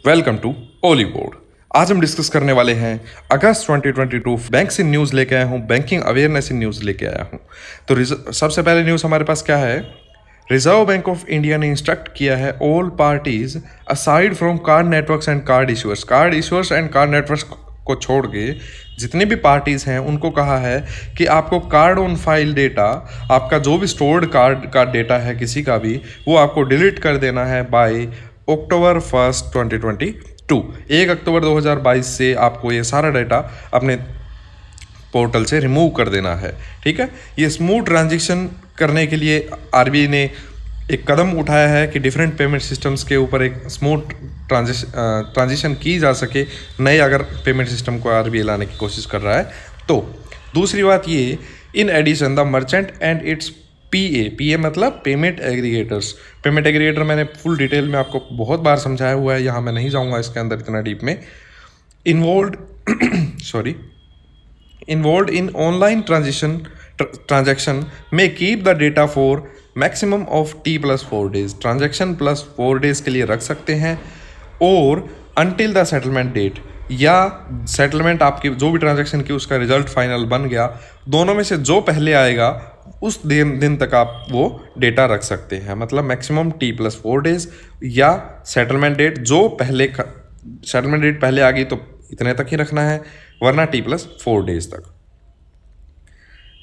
Welcome to Oli board. आज हम discuss करने वाले हैं अगस्त 2022 बैंक्स इन न्यूज़ लेके आया हूँ, बैंकिंग अवेयरनेस इन न्यूज़ लेके आया हूँ। तो सबसे पहले न्यूज़ हमारे पास क्या है? रिजर्व बैंक ऑफ इंडिया ने इंस्ट्रक्ट किया है all parties aside from card networks and card issuers and card networks को छोड़ के जितने भी पार्टीज हैं उनको कहा है कि आपको कार्ड ऑन फाइल डेटा, आपका जो भी स्टोर्ड कार्ड का डेटा है किसी का भी, वो आपको डिलीट कर देना है बाय अक्टूबर 1 2022। 1 अक्टूबर 2022 से आपको ये सारा डाटा अपने पोर्टल से रिमूव कर देना है। ठीक है, ये स्मूथ ट्रांजेक्शन करने के लिए आरबीआई ने एक कदम उठाया है कि डिफरेंट पेमेंट सिस्टम्स के ऊपर एक स्मूथ ट्रांजिशन की जा सके। नए अगर पेमेंट सिस्टम को आरबीआई लाने की कोशिश कर रहा है तो। दूसरी बात ये, in addition the merchant and its PA मतलब पेमेंट एग्रीगेटर मैंने फुल डिटेल में आपको बहुत बार समझाया हुआ है, यहाँ मैं नहीं जाऊँगा इसके अंदर इतना डीप में। Involve in online transaction may keep the data for maximum of T+4 days। Transaction +4 days के लिए रख सकते हैं, और until the settlement date, या सेटलमेंट आपकी जो भी ट्रांजेक्शन की उसका रिजल्ट फाइनल बन गया, दोनों में से जो पहले आएगा उस दिन तक आप वो डेटा रख सकते हैं। मतलब मैक्सिमम T+4 days या सेटलमेंट डेट सेटलमेंट डेट पहले आ गई तो इतने तक ही रखना है, वरना T+4 days तक।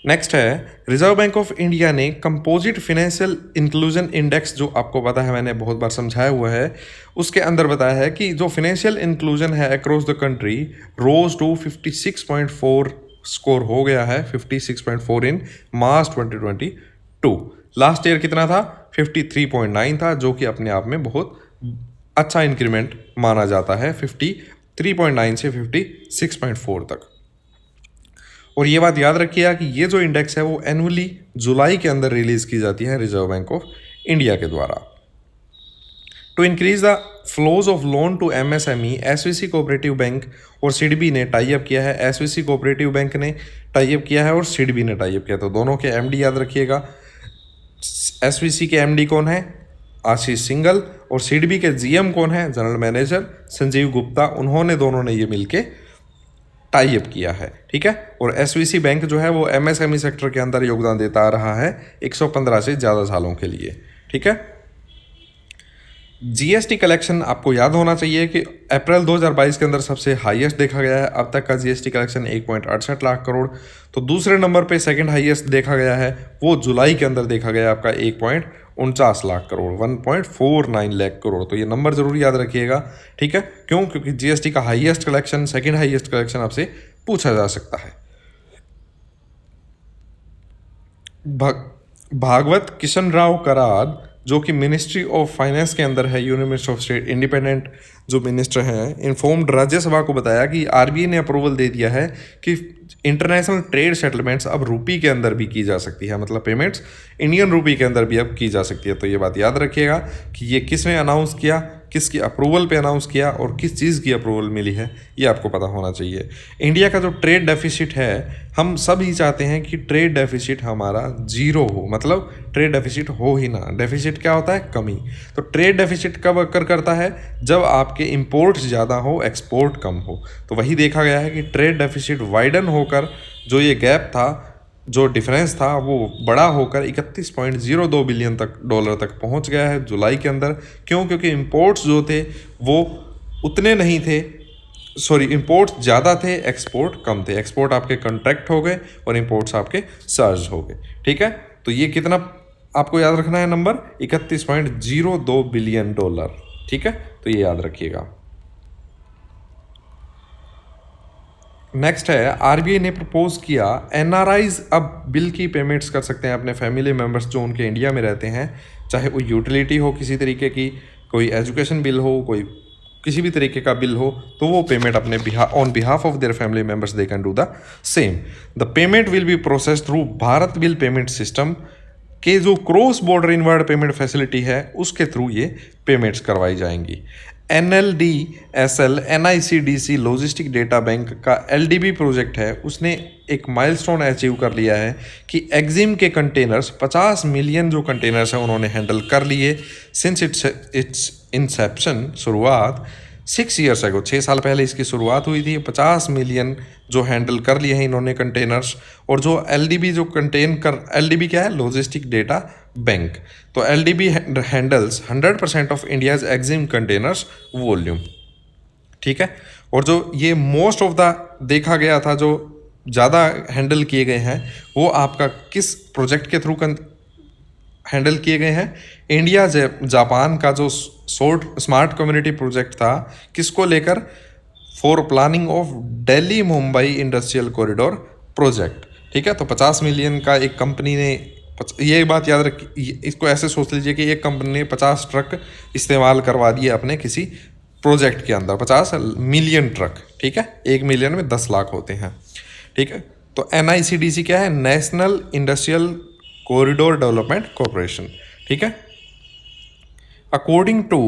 नेक्स्ट है, रिजर्व बैंक ऑफ इंडिया ने कंपोजिट फाइनेंशियल इंक्लूजन इंडेक्स, जो आपको पता है मैंने बहुत बार समझाया हुआ है, उसके अंदर बताया है कि जो फाइनेंशियल इंक्लूजन है across the country rose to 56.4 score हो गया है, 56.4 इन मार्च 2022। लास्ट ईयर कितना था? 53.9 था, जो कि अपने आप में बहुत अच्छा इंक्रीमेंट माना जाता है 53.9 से 56.4 तक। और ये बात याद रखिएगा कि ये जो इंडेक्स है वो एनुअली जुलाई के अंदर रिलीज की जाती है रिजर्व बैंक ऑफ इंडिया के द्वारा। To increase the flows of loan to MSME, SVC cooperative bank और सिडबी ने टाई अप किया है। एसवीसी कोऑपरेटिव बैंक ने टाई अप किया है और सिडबी ने टाई अप किया। तो दोनों के एमडी याद रखिएगा। एसवीसी के एमडी कौन है? आशीष सिंघल। और सिडबी के जीएम कौन है? General manager Sanjeev Gupta. उन्होंने दोनों ने ये मिलके टाई अप किया है। ठीक है, और एसवीसी बैंक जो है वो एमएसएमई सेक्टर के अंदर योगदान देता आ रहा है 115 से ज़्यादा सालों के लिए। ठीक है, जीएसटी कलेक्शन आपको याद होना चाहिए कि अप्रैल 2022 के अंदर सबसे हाईएस्ट देखा गया है। अब तक का जीएसटी कलेक्शन 1.68 लाख करोड़। तो दूसरे नंबर पे सेकंड हाईएस्ट देखा गया है, वो जुलाई के अंदर देखा गया आपका 1.49 लाख करोड़, 1.49 लाख करोड़। तो ये नंबर जरूर याद रखिएगा। ठीक है, क्यों? क्योंकि जीएसटी का highest collection, second highest collection आपसे पूछा जा सकता है। भागवत किशन राव कराद, जो कि मिनिस्ट्री ऑफ फाइनेंस के अंदर है, union minister of state, independent जो मिनिस्टर हैं, इन्फॉर्म्ड राज्यसभा को बताया कि आरबीआई ने अप्रूवल दे दिया है कि इंटरनेशनल ट्रेड सेटलमेंट्स अब रूपी के अंदर भी की जा सकती है। मतलब पेमेंट्स इंडियन रूपी के अंदर भी अब की जा सकती है। तो ये बात याद रखिएगा कि ये किसने अनाउंस किया, किसकी अप्रूवल पे अनाउंस किया और किस चीज़ की अप्रूवल मिली है, ये आपको पता होना चाहिए। इंडिया का जो ट्रेड डेफिसिट है, हम सब ही चाहते हैं कि ट्रेड डेफिसिट हमारा जीरो हो, मतलब ट्रेड डेफिसिट हो ही ना। डेफिसिट क्या होता है? कमी। तो ट्रेड डेफिसिट कब अक्कर करता है? जब आपके इंपोर्ट्स ज़्यादा हो, एक्सपोर्ट कम हो। तो वही देखा गया है कि ट्रेड डेफिसिट वाइडन होकर जो ये गैप था, जो डिफरेंस था, वो बड़ा होकर 31.02 बिलियन डॉलर तक पहुंच गया है जुलाई के अंदर। क्यों? क्योंकि इंपोर्ट्स जो थे वो उतने नहीं थे, इंपोर्ट्स ज़्यादा थे, एक्सपोर्ट कम थे। एक्सपोर्ट आपके कॉन्ट्रैक्ट हो गए और इंपोर्ट्स आपके सर्ज हो गए। ठीक है, तो ये कितना आपको याद रखना है नंबर? 31.02 billion dollar. ठीक है, तो ये याद रखिएगा। नेक्स्ट है, आरबीआई ने प्रपोज किया एनआरआईज अब बिल की पेमेंट्स कर सकते हैं अपने फैमिली मेम्बर्स जो उनके इंडिया में रहते हैं, चाहे वो यूटिलिटी हो किसी तरीके की, कोई एजुकेशन बिल हो, कोई किसी भी तरीके का बिल हो, तो वो पेमेंट अपने on behalf of their family members they can do the same. The payment will be process through Bharat bill payment system के जो cross border inward payment facility है उसके थ्रू ये पेमेंट्स करवाई जाएंगी। NLDSL NICDC logistic data bank का LDB project है, उसने एक माइलस्टोन अचीव कर लिया है कि एक्जिम के कंटेनर्स 50 मिलियन जो कंटेनर्स हैं उन्होंने हैंडल कर लिए सिंस इट्स इंसेप्शन, शुरुआत 6 ईयर्स एगो, 6 साल पहले इसकी शुरुआत हुई थी। 50 मिलियन जो हैंडल कर लिए हैं इन्होंने कंटेनर्स। और जो एलडीबी जो एलडीबी क्या है, लॉजिस्टिक डेटा बैंक। तो LDB handles 100% of India's EXIM containers volume, ठीक है। और जो ये मोस्ट ऑफ द देखा गया था जो ज़्यादा हैंडल किए गए हैं वो आपका किस प्रोजेक्ट के थ्रू हैंडल किए गए हैं, इंडिया जापान का जो स्मार्ट कम्युनिटी प्रोजेक्ट था, किसको लेकर, for planning of Delhi Mumbai industrial corridor project, ठीक है। तो 50 मिलियन का एक कंपनी ने, ये बात याद रख, इसको ऐसे सोच लीजिए कि एक कंपनी ने 50 ट्रक इस्तेमाल करवा दिए अपने किसी प्रोजेक्ट के अंदर, 50 मिलियन ट्रक, ठीक है। 1 मिलियन में 10 लाख होते हैं, ठीक है। तो NICDC क्या है, national industrial corridor development corporation, ठीक है। अकॉर्डिंग टू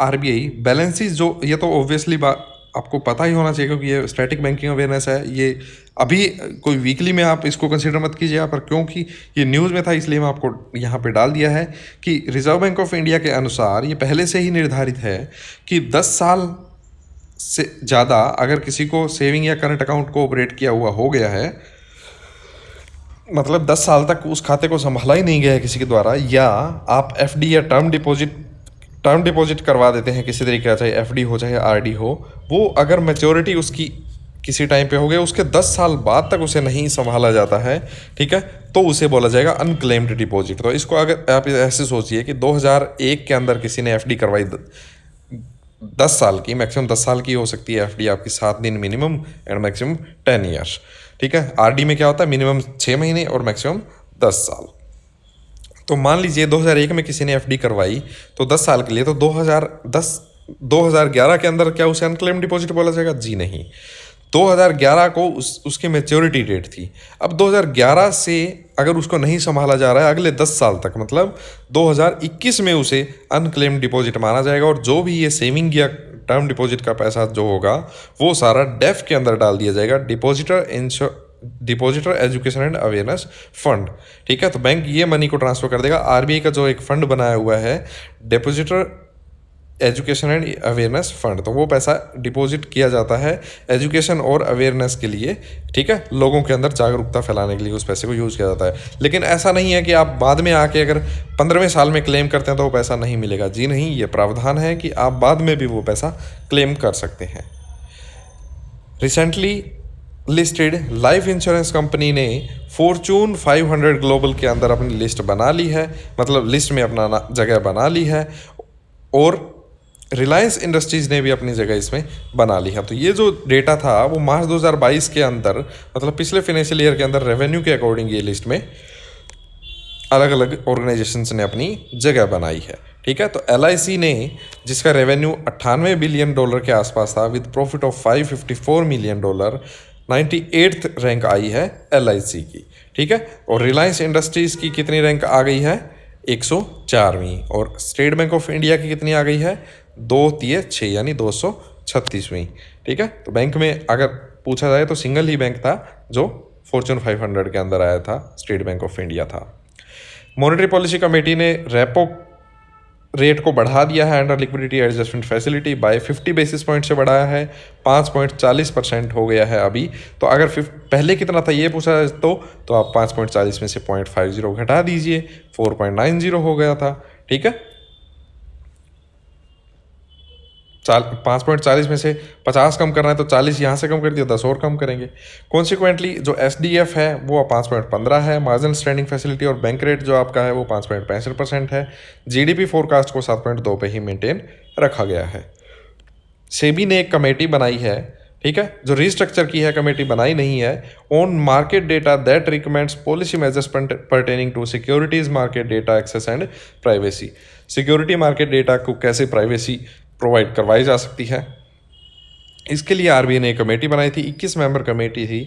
RBI बैलेंसेस, जो ये तो ऑब्वियसली आपको पता ही होना चाहिए क्योंकि ये स्टैटिक बैंकिंग अवेयरनेस है। ये अभी कोई वीकली में आप इसको कंसीडर मत कीजिए, पर क्योंकि ये न्यूज़ में था इसलिए मैं आपको यहाँ पे डाल दिया है कि रिजर्व बैंक ऑफ इंडिया के अनुसार ये पहले से ही निर्धारित है कि 10 साल से ज़्यादा अगर किसी को सेविंग या करंट अकाउंट को ऑपरेट किया हुआ हो गया है, मतलब 10 साल तक उस खाते को संभाला ही नहीं गया है किसी के द्वारा, या आप FD या टर्म डिपॉजिट करवा देते हैं किसी तरीके का, चाहे FD हो चाहे RD हो, वो अगर मैच्योरिटी उसकी किसी टाइम पे हो गया, उसके 10 साल बाद तक उसे नहीं संभाला जाता है, ठीक है, तो उसे बोला जाएगा अनक्लेम्ड डिपॉजिट। तो इसको अगर आप ऐसे सोचिए कि 2001 के अंदर किसी ने FD करवाई 10 साल की, मैक्सिमम 10 साल की हो सकती है FD आपकी, 7 दिन मिनिमम एंड मैक्सिमम 10 ईयर्स, ठीक है। RD में क्या होता है, मिनिमम 6 महीने और मैक्सिमम 10 साल। तो मान लीजिए 2001 में किसी ने FD करवाई तो 10 साल के लिए, तो 2011 के अंदर क्या उसे अनक्लेम्ड डिपॉजिट बोला जाएगा? जी नहीं। 2011 को उसकी मैच्योरिटी डेट थी। अब 2011 से अगर उसको नहीं संभाला जा रहा है अगले 10 साल तक, मतलब 2021 में उसे अनक्लेम्ड डिपॉजिट माना जाएगा, और जो भी ये सेविंग या टर्म डिपॉजिट का पैसा जो होगा वो सारा डेफ के अंदर डाल दिया जाएगा, depositor education and awareness fund, ठीक है। तो बैंक ये मनी को ट्रांसफर कर देगा। RBI का जो एक फंड बनाया हुआ है depositor education and awareness fund, तो वो पैसा डिपॉजिट किया जाता है एजुकेशन और अवेयरनेस के लिए, ठीक है, लोगों के अंदर जागरूकता फैलाने के लिए उस पैसे को यूज़ किया जाता है। लेकिन ऐसा नहीं है कि आप बाद में आके अगर 15वें साल में क्लेम करते हैं तो वो पैसा नहीं मिलेगा। जी नहीं, ये प्रावधान है कि आप बाद में भी वो पैसा क्लेम कर सकते हैं। Recently listed life insurance company ने फॉर्चून 500 ग्लोबल के अंदर अपनी लिस्ट बना ली है, मतलब लिस्ट में अपना जगह बना ली है, और रिलायंस इंडस्ट्रीज़ ने भी अपनी जगह इसमें बना ली है। तो ये जो डेटा था वो मार्च 2022 के अंदर, मतलब पिछले फाइनेंशियल ईयर के अंदर रेवेन्यू के अकॉर्डिंग ये लिस्ट में अलग अलग ऑर्गेनाइजेशंस ने अपनी जगह बनाई है, ठीक है। तो LIC ने, जिसका रेवेन्यू $98 बिलियन के आसपास था with profit of $554 million, 98th rank आई है LIC की, ठीक है। और रिलायंस इंडस्ट्रीज़ की कितनी रैंक आ गई है? 104वीं। और स्टेट बैंक ऑफ इंडिया की कितनी आ गई है? 2-6 यानी 236वीं, ठीक है। तो बैंक में अगर पूछा जाए तो सिंगल ही बैंक था जो फॉर्चून 500 के अंदर आया था, स्टेट बैंक ऑफ इंडिया था। मॉनेटरी पॉलिसी कमेटी ने रेपो रेट को बढ़ा दिया है under liquidity adjustment facility by 50 basis point से बढ़ाया है, 5.40% हो गया है अभी। तो अगर पहले कितना था ये पूछा जाए तो आप 5.40 में से 0.50 घटा दीजिए, 4.90 हो गया था, ठीक है। 5.40 में से 50 कम करना है तो 40 यहाँ से कम कर दिया, 10 और कम करेंगे। कॉन्सिक्वेंटली जो SDF है वो 5.15 है, मार्जिनल स्टैंडिंग फैसिलिटी और बैंक रेट जो आपका है वो 5.65% है। GDP फोरकास्ट को 7.2 पे ही मेंटेन रखा गया है। सेबी ने एक कमेटी बनाई है, ठीक है, जो रिस्ट्रक्चर की है, कमेटी बनाई नहीं है, on market data that recommends policy measures pertaining to securities market data access and privacy. Security market data को कैसे प्राइवेसी प्रोवाइड करवाई जा सकती है, इसके लिए RBI ने एक कमेटी बनाई थी, 21 मेंबर कमेटी थी,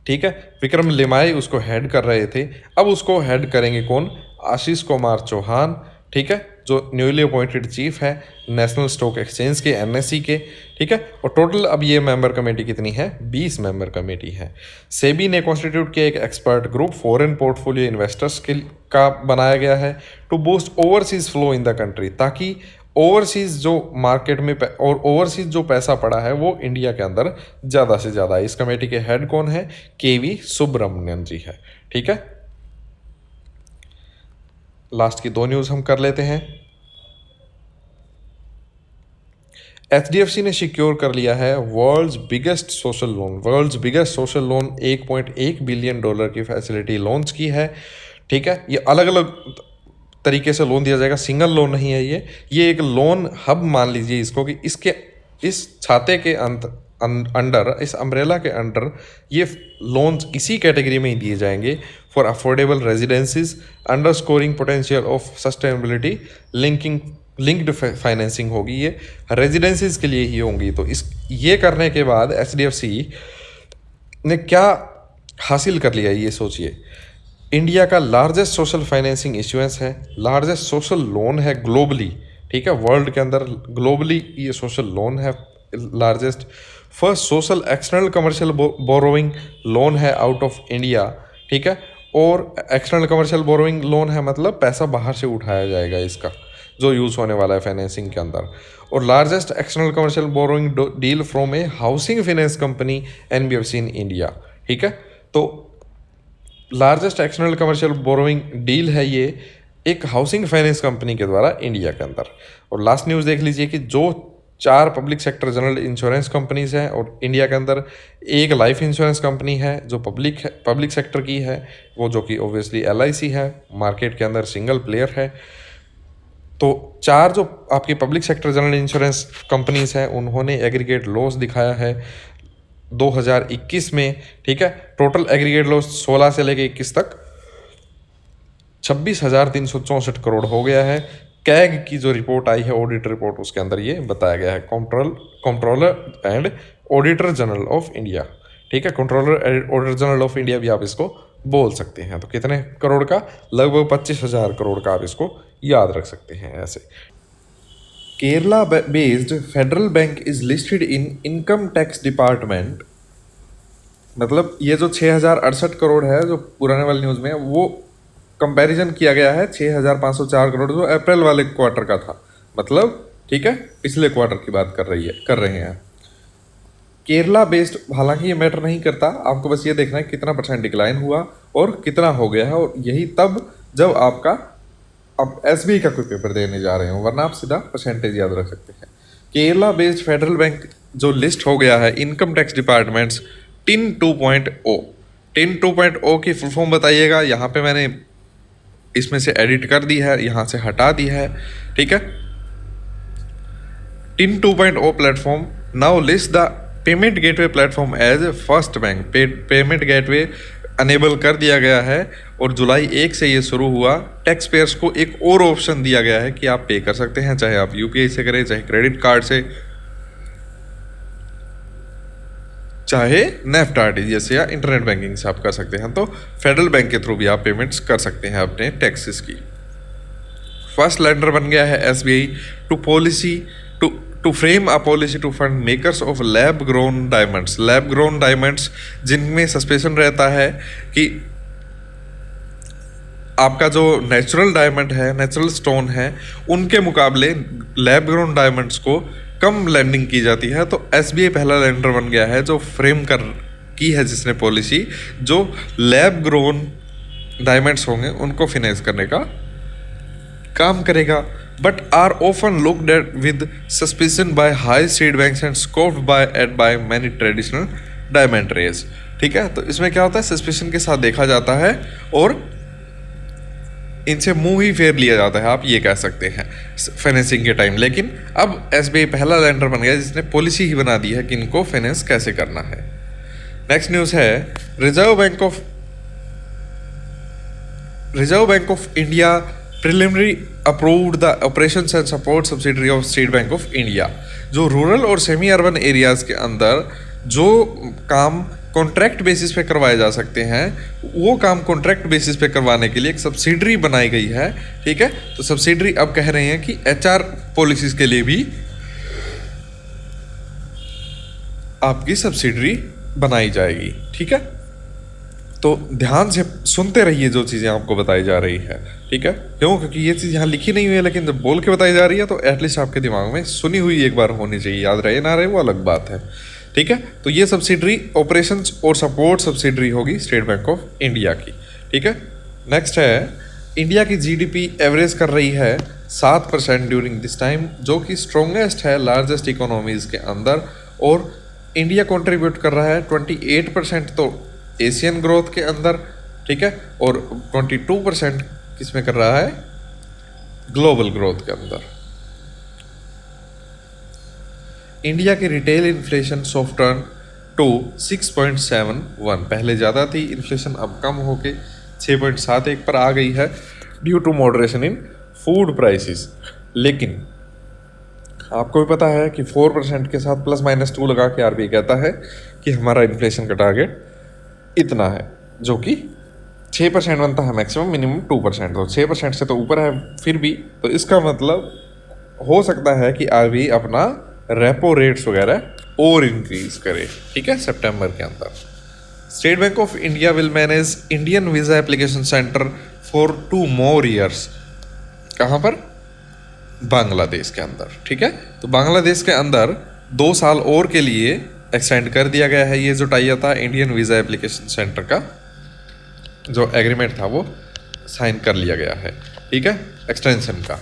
ठीक है। विक्रम लिमाई उसको हेड कर रहे थे। अब उसको हेड करेंगे कौन? आशीष कुमार चौहान, ठीक है, जो न्यूली अपॉइंटेड चीफ है नेशनल स्टॉक एक्सचेंज के, NSE के, ठीक है। और टोटल अब ये मेंबर कमेटी कितनी है? 20 मेंबर कमेटी है। सेबी ने कॉन्स्टिट्यूट किया एक expert group foreign portfolio investors का बनाया गया है to boost overseas flow in the country, ताकि ओवरसीज जो मार्केट में और ओवरसीज जो पैसा पड़ा है वो इंडिया के अंदर ज़्यादा से ज़्यादा है। इस कमेटी के हेड कौन है? केवी सुब्रमण्यन जी है। ठीक है, लास्ट की 2 न्यूज़ हम कर लेते हैं। एचडीएफसी ने सिक्योर कर लिया है world's biggest social loan 1.1 billion dollar की फैसिलिटी लॉन्च की है। ठीक है, ये अलग अलग तरीके से लोन दिया जाएगा, सिंगल लोन नहीं है ये एक लोन हब मान लीजिए इसको, कि इसके इस छाते के अंडर, इस अम्ब्रेला के अंडर ये लोन्स इसी कैटेगरी में ही दिए जाएंगे for affordable residencies underscoring potential of sustainability linked financing होगी, ये रेजिडेंसीज के लिए ही होंगी। तो ये करने के बाद एचडीएफसी ने क्या हासिल कर लिया ये सोचिए। इंडिया का लार्जेस्ट सोशल फाइनेंसिंग इश्यूएंस है, लार्जेस्ट सोशल लोन है ग्लोबली। ठीक है, वर्ल्ड के अंदर ग्लोबली ये सोशल लोन है largest. First social external commercial borrowing loan है आउट ऑफ इंडिया। ठीक है, और एक्सटर्नल कमर्शियल बोरोइंग लोन है मतलब पैसा बाहर से उठाया जाएगा इसका, जो यूज़ होने वाला है फाइनेंसिंग के अंदर। और largest external commercial borrowing deal from A housing finance company NBFC in India. ठीक है, तो largest external commercial borrowing deal है ये एक हाउसिंग फाइनेंस कंपनी के द्वारा इंडिया के अंदर। और लास्ट न्यूज़ देख लीजिए कि जो 4 public sector general insurance companies हैं और इंडिया के अंदर एक लाइफ इंश्योरेंस कंपनी है जो पब्लिक सेक्टर की है, वो जो कि ऑब्वियसली LIC है, मार्केट के अंदर सिंगल प्लेयर है। तो 4 जो आपकी public sector general insurance companies हैं उन्होंने एग्रीगेट लॉस दिखाया है 2021 में। ठीक है, टोटल एग्रीगेट लॉस 16 से लेके 21 तक 26,364 करोड़ हो गया है। कैग की जो रिपोर्ट आई है, ऑडिट रिपोर्ट, उसके अंदर ये बताया गया है, controller and auditor general of India. ठीक है, controller and auditor general of India भी आप इसको बोल सकते हैं। तो कितने करोड़ का? लगभग 25,000 करोड़ का आप इसको याद रख सकते हैं ऐसे। Kerala based federal bank is listed in income tax department. मतलब ये जो 6,068 करोड़ है जो पुराने वाली न्यूज़ में, वो कंपैरिजन किया गया है 6,504 करोड़ जो अप्रैल वाले क्वार्टर का था। मतलब ठीक है, पिछले क्वार्टर की बात कर रहे हैं। केरला बेस्ड, हालांकि ये मैटर नहीं करता, आपको बस ये देखना है कितना % डिक्लाइन हुआ और कितना हो गया है, और यही तब जब आपका अब SBI का कोई पेपर देने जा रहे हो, वरना आप सीधा % याद रख सकते हैं। केरला बेस्ड फेडरल बैंक जो लिस्ट हो गया है इनकम टैक्स डिपार्टमेंट्स टिन 2.0 की फुल फॉर्म बताइएगा। यहाँ पे मैंने इसमें से एडिट कर दी है, यहाँ से हटा दी है। ठीक है, TIN 2.0 platform now list the payment gateway platform as first bank. Payment gateway enable कर दिया गया है और जुलाई 1 से ये शुरू हुआ। टैक्स पेयर्स को एक और ऑप्शन दिया गया है कि आप पे कर सकते हैं, चाहे आप UPI से करें, चाहे क्रेडिट कार्ड से, चाहे नेफ्ट RTGS से या इंटरनेट बैंकिंग से आप कर सकते हैं। तो फेडरल बैंक के थ्रू भी आप पेमेंट्स कर सकते हैं अपने टैक्सेस की। फर्स्ट लेंडर बन गया है SBI to frame a policy to fund makers of lab grown diamonds जिनमें सस्पेंशन रहता है कि आपका जो नेचुरल डायमंड है, नेचुरल स्टोन है, उनके मुकाबले लैब ग्रोन डायमंड्स को कम लैंडिंग की जाती है। तो SBI पहला लेंडर बन गया है जो फ्रेम की है जिसने पॉलिसी, जो लैब ग्रोन डायमंड्स होंगे उनको फिनेंस करने का काम करेगा। But are often looked at with suspicion by high street banks and scoped by many traditional diamond rays. ठीक है, तो इसमें क्या होता है, सस्पिशन के साथ देखा जाता है और इनसे मुंह ही फेर लिया जाता है, आप ये कह सकते हैं फाइनेंसिंग के टाइम। लेकिन अब SBI पहला लेंडर बन गया जिसने पॉलिसी ही बना दी है कि इनको फाइनेंस कैसे करना है। नेक्स्ट न्यूज़ है reserve Bank of India preliminary approved the operations and support subsidiary of state Bank of India. जो रूरल और सेमी अर्बन एरियाज के अंदर जो काम कॉन्ट्रैक्ट बेसिस पे करवाए जा सकते हैं, वो काम कॉन्ट्रैक्ट बेसिस पे करवाने के लिए एक सब्सिडरी बनाई गई है। ठीक है, तो सब्सिडरी अब कह रहे हैं कि HR पॉलिसीज के लिए भी आपकी सब्सिडरी बनाई जाएगी। ठीक है, तो ध्यान से सुनते रहिए जो चीज़ें आपको बताई जा रही है, ठीक है। क्यों? क्योंकि ये चीज़ यहाँ लिखी नहीं हुई है, लेकिन जब बोल के बताई जा रही है तो एटलीस्ट आपके दिमाग में सुनी हुई एक बार होनी चाहिए। याद रहे ना रहे वो अलग बात है, ठीक है। तो ये सब्सिडरी ऑपरेशंस और सपोर्ट सब्सिडरी होगी स्टेट बैंक ऑफ इंडिया की, ठीक है। नेक्स्ट है, इंडिया की जीडीपी एवरेज कर रही है 7% ड्यूरिंग दिस टाइम, जो कि स्ट्रोंगेस्ट है लार्जेस्ट इकोनॉमीज के अंदर। और इंडिया कंट्रीब्यूट कर रहा है 28% तो एशियन ग्रोथ के अंदर, ठीक है, और 22% किस में कर रहा है, ग्लोबल ग्रोथ के अंदर। इंडिया की रिटेल इन्फ्लेशन सॉफ्टन टू 6.71, पहले ज़्यादा थी इन्फ्लेशन, अब कम होके 6.71 पर आ गई है due to moderation in food prices. लेकिन आपको भी पता है कि 4% के साथ +-2 लगा के आरबीआई कहता है कि हमारा इन्फ्लेशन का टारगेट इतना है, जो कि 6% बनता है मैक्सिमम, मिनिमम 2%। तो 6% से तो ऊपर है फिर भी, तो इसका मतलब हो सकता है कि आरबीआई अपना रेपो रेट्स वगैरह और इंक्रीज करे, ठीक है, सितंबर के अंदर। State Bank of India will manage Indian visa application centre for 2 more years। कहाँ पर? बांग्लादेश के अंदर, ठीक है। तो बांग्लादेश के अंदर 2 साल और के लिए एक्सटेंड कर दिया गया है। ये जो टाइप था इंडियन वीज़ा एप्लीकेशन सेंटर का जो एग्रीमेंट था वो साइन कर लिया गया है, ठीक है, एक्सटेंशन का।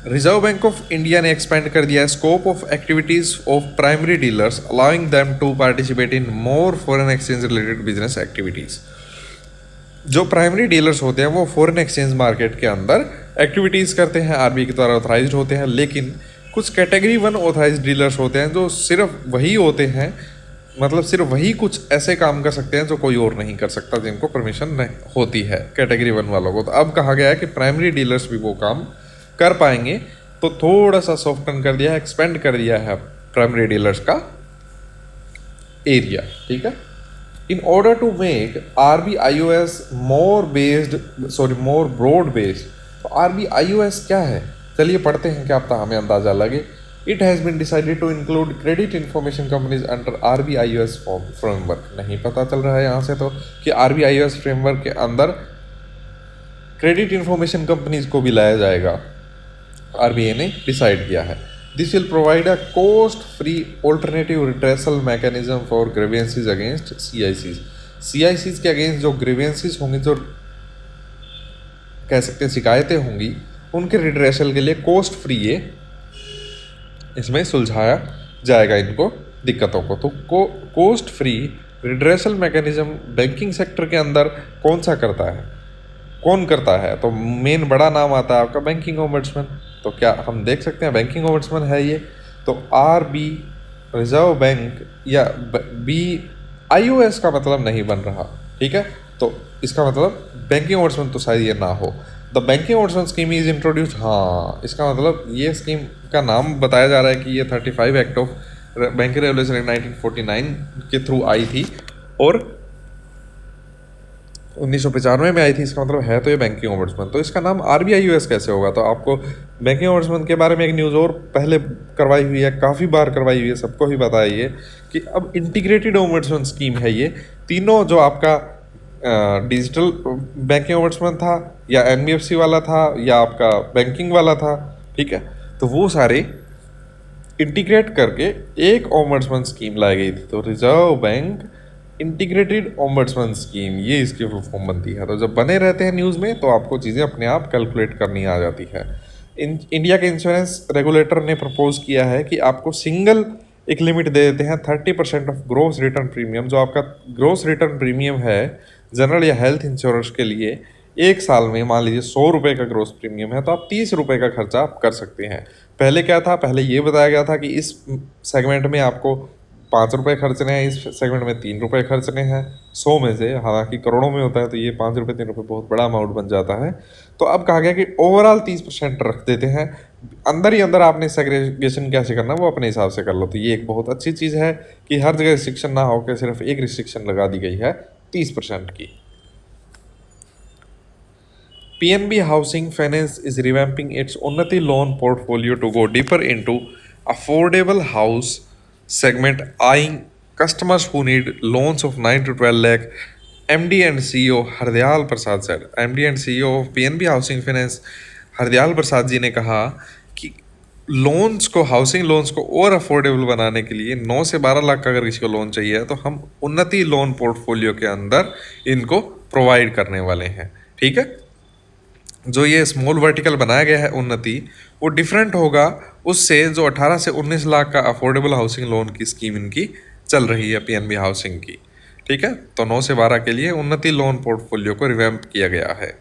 रिजर्व बैंक ऑफ इंडिया ने एक्सपेंड कर दिया है scope of activities of primary dealers, allowing them to participate in more foreign exchange related business activities. जो प्राइमरी डीलर्स होते हैं वो फॉरेन एक्सचेंज मार्केट के अंदर एक्टिविटीज़ करते हैं, आरबीआई के द्वारा ऑथराइज्ड होते हैं। लेकिन कुछ कैटेगरी 1 ऑथराइज्ड डीलर्स होते हैं जो सिर्फ वही होते हैं, मतलब सिर्फ वही कुछ ऐसे काम कर सकते हैं जो कोई और नहीं कर सकता, जिनको परमिशन नहीं होती है कैटेगरी 1 वालों को। तो अब कहा गया है कि प्राइमरी डीलर्स भी वो काम कर पाएंगे, तो थोड़ा सा सॉफ्टन कर दिया है, एक्सपेंड कर दिया है प्राइमरी डीलर्स का एरिया, ठीक है। In order to make RBIOS more broad based, तो RBIOS क्या है, चलिए पढ़ते हैं, क्या पता हमें अंदाजा लगे। It has been decided to include credit information companies under RBIOS framework। नहीं पता चल रहा है यहाँ से तो कि RBIOS framework के अंदर क्रेडिट इंफॉर्मेशन कंपनीज को भी लाया जाएगा, आरबीआई ने डिसाइड किया है। This will provide a cost-free alternative redressal mechanism for grievances against CICs। CICs के अगेंस्ट जो ग्रीवेंसेस होंगी, जो कह सकते हैं शिकायतें होंगी, उनके रिड्रेसल के लिए कोस्ट फ्री ये इसमें सुलझाया जाएगा इनको दिक्कतों को। तो cost free redressal mechanism banking sector के अंदर कौन सा करता है, कौन करता है? तो मेन बड़ा नाम आता है आपका बैंकिंग ओम्बड्समैन। तो क्या हम देख सकते हैं बैंकिंग ओम्बड्समैन है ये? तो आरबी रिजर्व बैंक या BIOS का मतलब नहीं बन रहा, ठीक है। तो इसका मतलब बैंकिंग ओम्बड्समैन तो शायद ये ना हो। The banking ombudsman scheme is introduced, हाँ, इसका मतलब ये स्कीम का नाम बताया जा रहा है कि ये 35 act of banking regulation act 1949 के थ्रू आई थी और 1995 में आई थी। इसका मतलब है तो ये बैंकिंग ओम्बड्समैन। तो इसका नाम RBIOS कैसे होगा? तो आपको बैंकिंग ओम्बड्समैन के बारे में एक न्यूज़ और पहले करवाई हुई है, काफ़ी बार करवाई हुई है, सबको ही पता है ये कि अब इंटीग्रेटेड ओम्बड्समैन स्कीम है ये। तीनों जो आपका डिजिटल बैंकिंग ओम्बड्समैन था या NBFC वाला था या आपका बैंकिंग वाला था, ठीक है, तो वो सारे इंटीग्रेट करके एक ओम्बड्समैन स्कीम लाई गई थी। तो reserve bank integrated ombudsman scheme, ये इसकी फुल फॉर्म बनती है। तो जब बने रहते हैं न्यूज़ में तो आपको चीज़ें अपने आप कैलकुलेट करनी आ जाती है। इंडिया के इंश्योरेंस रेगुलेटर ने प्रपोज किया है कि आपको सिंगल एक लिमिट दे देते हैं 30% ऑफ ग्रोस रिटर्न प्रीमियम। जो आपका ग्रोस रिटर्न प्रीमियम है जनरल या हेल्थ इंश्योरेंस के लिए, एक साल में मान लीजिए 100 रुपये का ग्रोस प्रीमियम है तो आप 30 रुपये का खर्चा आप कर सकते हैं। पहले क्या था, पहले ये बताया गया था कि इस सेगमेंट में आपको 5 रुपये खर्चने हैं, इस सेगमेंट में 3 रुपये खर्चने हैं 100 में से। हालांकि करोड़ों में होता है तो ये 5 रुपये 3 रुपये बहुत बड़ा अमाउंट बन जाता है। तो अब कहा गया कि ओवरऑल 30% रख देते हैं, अंदर ही अंदर आपने सेग्रीगेशन कैसे करना वो अपने हिसाब से कर लो। तो ये एक बहुत अच्छी चीज़ है कि हर जगह रिस्ट्रिक्शन ना होकर सिर्फ एक रिस्ट्रिक्शन लगा दी गई है 30% की। PNB Housing Finance is revamping its Unnati loan portfolio to go deeper into affordable house segment, eyeing customers who need loans of 9 to 12 lakh MD and CEO Hardayal Prasad sir, MD and CEO of PNB housing finance Hardayal Prasad ji ने कहा कि loans को, housing loans को और affordable बनाने के लिए 9 से 12 लाख का अगर किसी को लोन चाहिए तो हम उन्नति लोन पोर्टफोलियो के अंदर इनको प्रोवाइड करने वाले हैं। ठीक है, जो ये स्मॉल वर्टिकल बनाया गया है उन्नति, वो डिफरेंट होगा उससे जो 18 से 19 लाख का अफोर्डेबल हाउसिंग लोन की स्कीम इनकी चल रही है PNB हाउसिंग की। ठीक है, तो 9 से 12 के लिए उन्नति लोन पोर्टफोलियो को रिवैम्प किया गया है।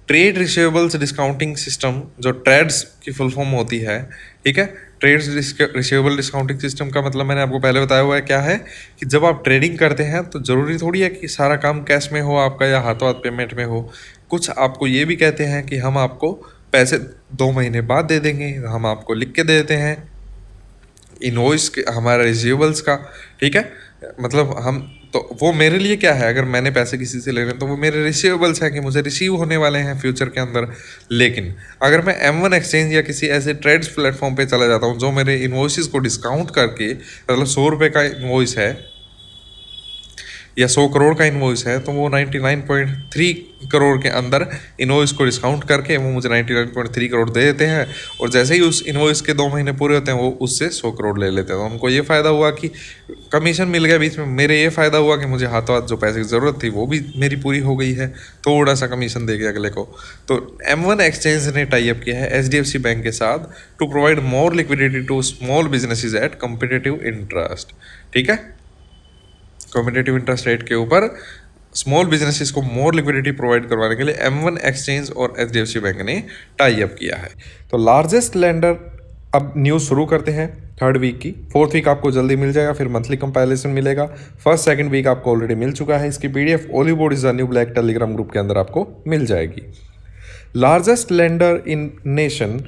ट्रेड रिसीवेबल्स डिस्काउंटिंग सिस्टम, जो ट्रेड्स की फुल फॉर्म होती है, ठीक है, ट्रेड्स रिसीवेबल डिस्काउंटिंग सिस्टम का मतलब मैंने आपको पहले बताया हुआ है क्या है, कि जब आप ट्रेडिंग करते हैं तो ज़रूरी थोड़ी है कि सारा काम कैश में हो आपका या हाथों हाथ पेमेंट में हो। कुछ आपको ये भी कहते हैं कि हम आपको पैसे 2 महीने बाद दे देंगे, हम आपको लिख के दे देते हैं इनवॉइस के, हमारा रिसीवेबल्स का। ठीक है, मतलब हम, तो वो मेरे लिए क्या है, अगर मैंने पैसे किसी से लेने तो वो मेरे रिसीवेबल्स हैं कि मुझे रिसीव होने वाले हैं फ्यूचर के अंदर। लेकिन अगर मैं M1 एक्सचेंज या किसी ऐसे ट्रेड्स प्लेटफॉर्म पे चला जाता हूँ जो मेरे इन्वॉइसेस को डिस्काउंट करके, मतलब 100 रुपये का इन्वॉइस है या 100 करोड़ का इन्वॉइस है, तो वो 99.3 करोड़ के अंदर इन्वॉइस को डिस्काउंट करके वो मुझे 99.3 करोड़ दे देते हैं, और जैसे ही उस इन्वॉइस के 2 महीने पूरे होते हैं वो उससे 100 करोड़ ले लेते हैं। तो हमको ये फ़ायदा हुआ कि कमीशन मिल गया बीच में, मेरे ये फ़ायदा हुआ कि मुझे हाथों हाथ जो पैसे की ज़रूरत थी वो भी मेरी पूरी हो गई है, थोड़ा सा कमीशन दे गया अगले को। तो M1 एक्सचेंज ने टाई अप किया है HDFC बैंक के साथ to provide more liquidity to small businesses at competitive interest. ठीक है, कॉम्पिटेटिव इंटरेस्ट रेट के ऊपर स्मॉल बिजनेसेस को मोर लिक्विडिटी प्रोवाइड करवाने के लिए M1 एक्सचेंज और HDFC बैंक ने टाई अप किया है। तो लार्जेस्ट लेंडर, अब न्यूज़ शुरू करते हैं 3rd वीक की। 4th वीक आपको जल्दी मिल जाएगा, फिर मंथली कंपाइलेशन मिलेगा। 1st 2nd वीक आपको ऑलरेडी मिल चुका है, इसकी PDF Ollywood is the new black Telegram group के अंदर आपको मिल जाएगी। Largest lender in nation,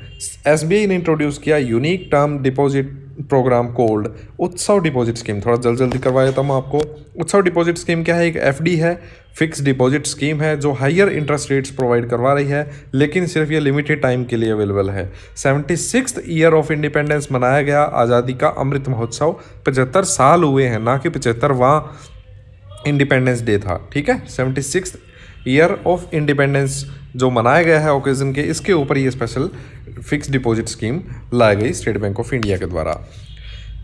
SBI ने इंट्रोड्यूस किया unique term deposit programme called Utsav deposit scheme. थोड़ा जल्दी करवा देता हूँ आपको। उत्सव डिपॉजिट स्कीम क्या है, एक FD है, फिक्स डिपॉजिट स्कीम है जो हायर इंटरेस्ट रेट्स प्रोवाइड करवा रही है, लेकिन सिर्फ ये लिमिटेड टाइम के लिए अवेलेबल है। 76th ईयर ऑफ इंडिपेंडेंस मनाया गया, आज़ादी का अमृत महोत्सव, 75 साल हुए हैं, ना कि 75वां इंडिपेंडेंस डे था। ठीक है, 76th ईयर ऑफ इंडिपेंडेंस जो मनाया गया है ओकेजन के, इसके ऊपर ये स्पेशल फिक्स डिपॉजिट स्कीम लाई गई स्टेट बैंक ऑफ इंडिया के द्वारा।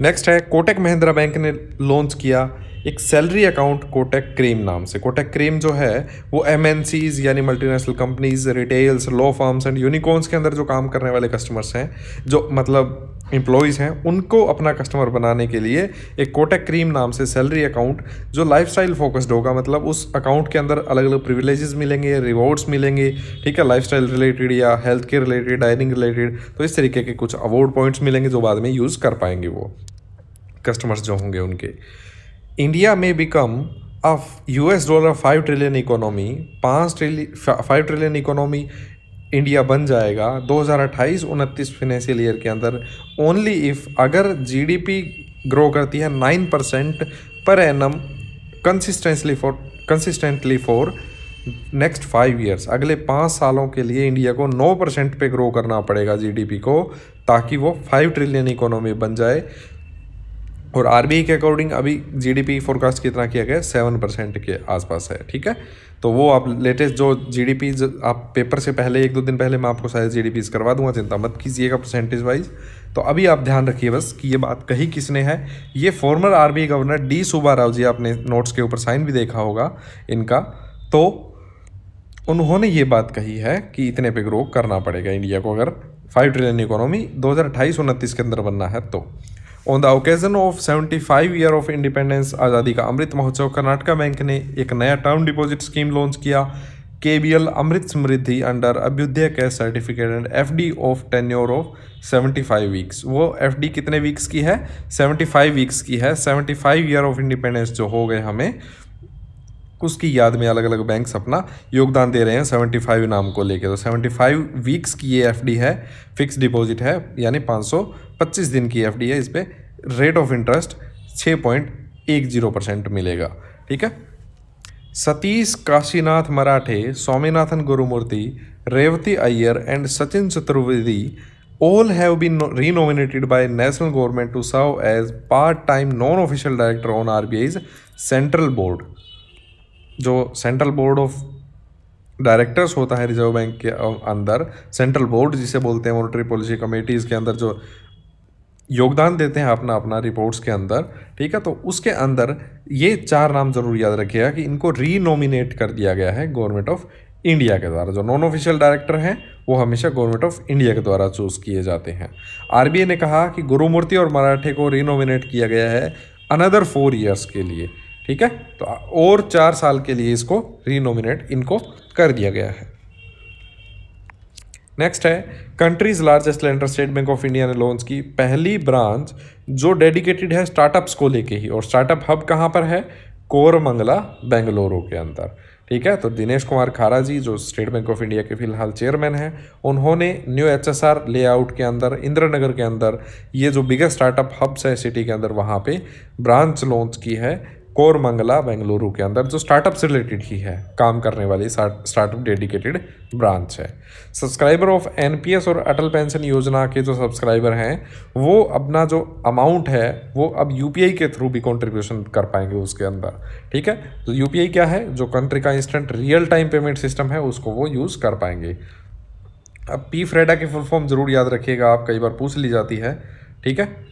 नेक्स्ट है, कोटक महिंद्रा बैंक ने लॉन्च किया एक सैलरी अकाउंट कोटक क्रीम नाम से। कोटक क्रीम जो है वो MNCs यानी multinational companies, retails, law firms and unicorns के अंदर जो काम करने वाले कस्टमर्स हैं, जो मतलब एम्प्लॉयज़ हैं, उनको अपना कस्टमर बनाने के लिए एक कोटक क्रीम नाम से सैलरी अकाउंट जो लाइफस्टाइल फोकस्ड होगा, मतलब उस अकाउंट के अंदर अलग अलग प्रिविलेजेस मिलेंगे, रिवॉर्ड्स मिलेंगे। ठीक है, लाइफस्टाइल रिलेटेड या health care related, dining related, तो इस तरीके के कुछ अवार्ड पॉइंट्स मिलेंगे जो बाद में यूज़ कर पाएंगे वो कस्टमर्स जो होंगे उनके। इंडिया में become $5 trillion economy, 5 trillion economy India बन जाएगा 2028-29 फाइनेंशियल ईयर के अंदर, ओनली इफ़ अगर GDP ग्रो करती है 9% per annum consistently for next 5 years. अगले 5 सालों के लिए इंडिया को 9% पे ग्रो करना पड़ेगा GDP को, ताकि वो 5 ट्रिलियन इकोनॉमी बन जाए। और RBI के अकॉर्डिंग अभी GDP फोरकास्ट कितना किया गया, 7% के आसपास है। ठीक है, तो वो आप लेटेस्ट जो GDP आप पेपर से पहले 1-2 दिन पहले मैं आपको सारे GDPs करवा दूंगा, चिंता मत कीजिएगा परसेंटेज वाइज। तो अभी आप ध्यान रखिए बस कि ये बात कही किसने है, ये former RBI governor D Subbarao ji, आपने नोट्स के ऊपर साइन भी देखा होगा इनका, तो उन्होंने ये बात कही है कि इतने पे ग्रो करना पड़ेगा इंडिया को अगर 5 ट्रिलियन इकोनॉमी 2028-29 के अंदर बनना है तो। On the occasion of 75 year of independence, Azadi ka Amrit Mahotsav, Karnataka bank ने एक नया टर्म डिपॉजिट स्कीम लॉन्च किया, KBL Amrit Samriddhi under Abhyudaya cash certificate and FD of tenure of 75 weeks. वो FD कितने वीक्स की है, 75 वीक्स की है। 75 ईयर ऑफ इंडिपेंडेंस जो हो गए हमें, उसकी याद में अलग अलग बैंक्स अपना योगदान दे रहे हैं 75 नाम को लेके। तो 75 वीक्स की ये FD है, फिक्स डिपॉजिट है, यानी 525 दिन की FD है। इस पर रेट ऑफ इंटरेस्ट 6.10% मिलेगा। ठीक है, Satish Kashinath Marathe, Swaminathan Gurumurthy, Revathi Iyer and Sachin Chaturvedi all have been renominated by national government to serve as part-time non-official director on RBI's central board. जो सेंट्रल बोर्ड ऑफ डायरेक्टर्स होता है रिजर्व बैंक के अंदर, सेंट्रल बोर्ड जिसे बोलते हैं, मॉनेटरी पॉलिसी कमेटीज़ के अंदर जो योगदान देते हैं अपना अपना रिपोर्ट्स के अंदर, ठीक है। तो उसके अंदर ये 4 नाम जरूर याद रखिएगा कि इनको रीनोमिनेट कर दिया गया है गवर्नमेंट ऑफ इंडिया के द्वारा। जो नॉन ऑफिशियल डायरेक्टर हैं वो हमेशा गवर्नमेंट ऑफ इंडिया के द्वारा चूज किए जाते हैं। आरबीआई ने कहा कि गुरुमूर्ति और मराठे को रीनोमिनेट किया गया है अनदर 4 ईयर्स के लिए, ठीक है। तो और 4 साल के लिए इसको रीनोमिनेट इनको कर दिया गया है। नेक्स्ट है countries largest lender state Bank of India ने लॉन्च की पहली ब्रांच जो डेडिकेटेड है स्टार्टअप्स को लेके ही, और स्टार्टअप हब कहाँ पर है? कोरमंगला बेंगलुरु के अंदर, ठीक है। तो दिनेश कुमार खारा जी जो स्टेट बैंक ऑफ इंडिया के फिलहाल चेयरमैन हैं, उन्होंने न्यू एचएसआर लेआउट के अंदर इंदिरानगर के अंदर ये जो बिगेस्ट स्टार्टअप हब्स है सिटी के अंदर, वहाँ पे ब्रांच लॉन्च की है कोरमंगला बेंगलुरु के अंदर, जो स्टार्टअप से रिलेटेड ही है, काम करने वाली स्टार्टअप डेडिकेटेड ब्रांच है। सब्सक्राइबर ऑफ एनपीएस और अटल पेंशन योजना के जो सब्सक्राइबर हैं वो अपना जो अमाउंट है वो अब यूपीआई के थ्रू भी कंट्रीब्यूशन कर पाएंगे उसके अंदर, ठीक है। तो यूपीआई क्या है? जो कंट्री का instant real time payment system है उसको वो यूज़ कर पाएंगे। अब पी फ्रेडा की फुल फॉर्म जरूर याद रखिएगा, आप कई बार पूछ ली जाती है, ठीक है।